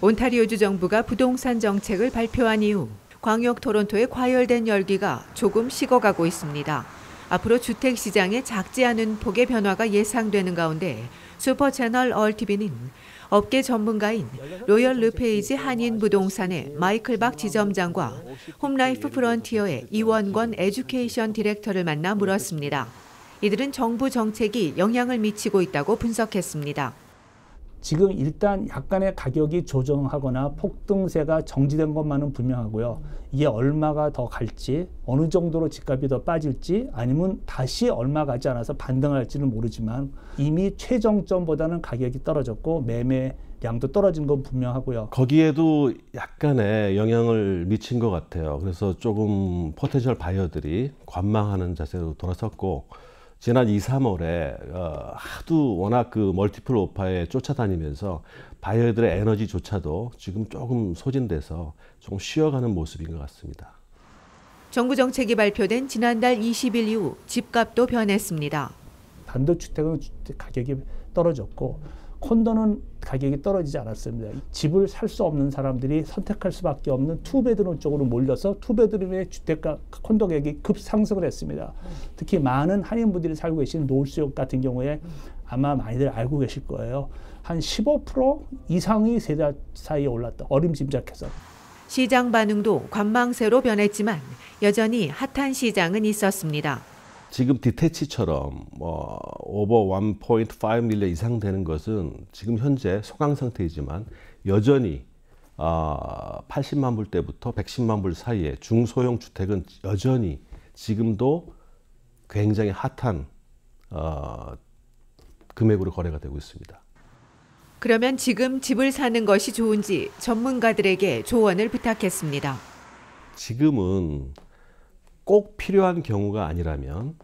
온타리오주 정부가 부동산 정책을 발표한 이후 광역 토론토의 과열된 열기가 조금 식어가고 있습니다. 앞으로 주택 시장에 작지 않은 폭의 변화가 예상되는 가운데 슈퍼채널 얼티비는 업계 전문가인 로열 르페이지 한인 부동산의 마이클 박 지점장과 홈라이프 프론티어의 이원권 에듀케이션 디렉터를 만나 물었습니다. 이들은 정부 정책이 영향을 미치고 있다고 분석했습니다. 지금 일단 약간의 가격이 조정하거나 폭등세가 정지된 것만은 분명하고요. 이게 얼마가 더 갈지, 어느 정도로 집값이 더 빠질지, 아니면 다시 얼마 가지 않아서 반등할지는 모르지만 이미 최정점보다는 가격이 떨어졌고 매매량도 떨어진 건 분명하고요. 거기에도 약간의 영향을 미친 것 같아요. 그래서 조금 포텐셜 바이어들이 관망하는 자세로 돌아섰고, 지난 2, 3월에 하도 워낙 그 멀티플 오파에 쫓아다니면서 바이어들의 에너지조차도 지금 조금 소진돼서 좀 쉬어가는 모습인 것 같습니다. 정부 정책이 발표된 지난달 20일 이후 집값도 변했습니다. 단독주택은 가격이 떨어졌고 콘도는 가격이 떨어지지 않았습니다. 집을 살 수 없는 사람들이 선택할 수밖에 없는 투베드룸 쪽으로 몰려서 투베드룸의 주택가 콘도 가격이 급상승을 했습니다. 특히 많은 한인분들이 살고 계신 노을수역 같은 경우에 아마 많이들 알고 계실 거예요. 한 15% 이상의 세대 사이에 올랐다. 어림짐작해서. 시장 반응도 관망세로 변했지만 여전히 핫한 시장은 있었습니다. 지금 디테치처럼 오버 1.5 밀리언 이상 되는 것은 지금 현재 소강 상태이지만 여전히 80만 불대부터 110만 불 사이에 중소형 주택은 여전히 지금도 굉장히 핫한 금액으로 거래가 되고 있습니다. 그러면 지금 집을 사는 것이 좋은지 전문가들에게 조언을 부탁했습니다. 지금은 꼭 필요한 경우가 아니라면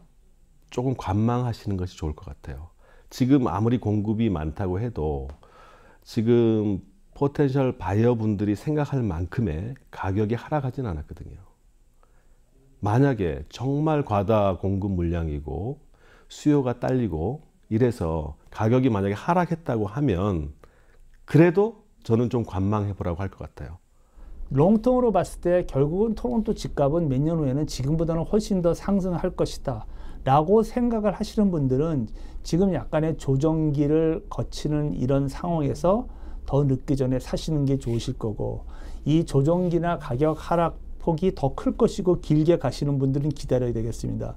조금 관망하시는 것이 좋을 것 같아요. 지금 아무리 공급이 많다고 해도 지금 포텐셜 바이어 분들이 생각할 만큼의 가격이 하락하진 않았거든요. 만약에 정말 과다 공급 물량이고 수요가 딸리고 이래서 가격이 만약에 하락했다고 하면 그래도 저는 좀 관망해 보라고 할 것 같아요. 롱텀으로 봤을 때 결국은 토론토 집값은 몇 년 후에는 지금보다는 훨씬 더 상승할 것이다 라고 생각을 하시는 분들은 지금 약간의 조정기를 거치는 이런 상황에서 더 늦기 전에 사시는 게 좋으실 거고, 이 조정기나 가격 하락 폭이 더 클 것이고 길게 가시는 분들은 기다려야 되겠습니다.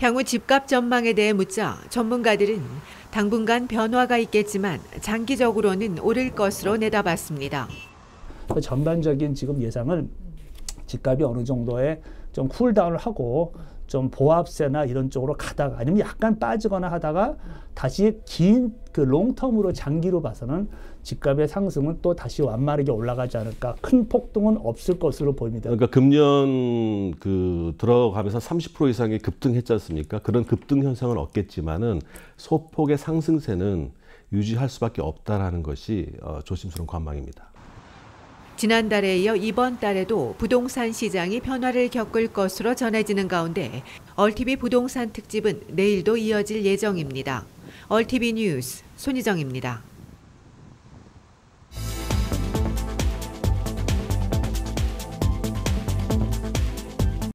향후 집값 전망에 대해 묻자 전문가들은 당분간 변화가 있겠지만 장기적으로는 오를 것으로 내다봤습니다. 전반적인 지금 예상은 집값이 어느 정도의 좀 쿨다운을 하고 좀 보합세나 이런 쪽으로 가다가 아니면 약간 빠지거나 하다가 다시 긴 그 롱텀으로 장기로 봐서는 집값의 상승은 또 다시 완만하게 올라가지 않을까, 큰 폭등은 없을 것으로 보입니다. 그러니까 금년 들어가면서 30% 이상의 급등했지 않습니까? 그런 급등 현상은 없겠지만은 소폭의 상승세는 유지할 수밖에 없다라는 것이 조심스러운 관망입니다. 지난달에 이어 이번 달에도 부동산 시장이 변화를 겪을 것으로 전해지는 가운데 얼티비 부동산 특집은 내일도 이어질 예정입니다. 얼티비 뉴스 손희정입니다.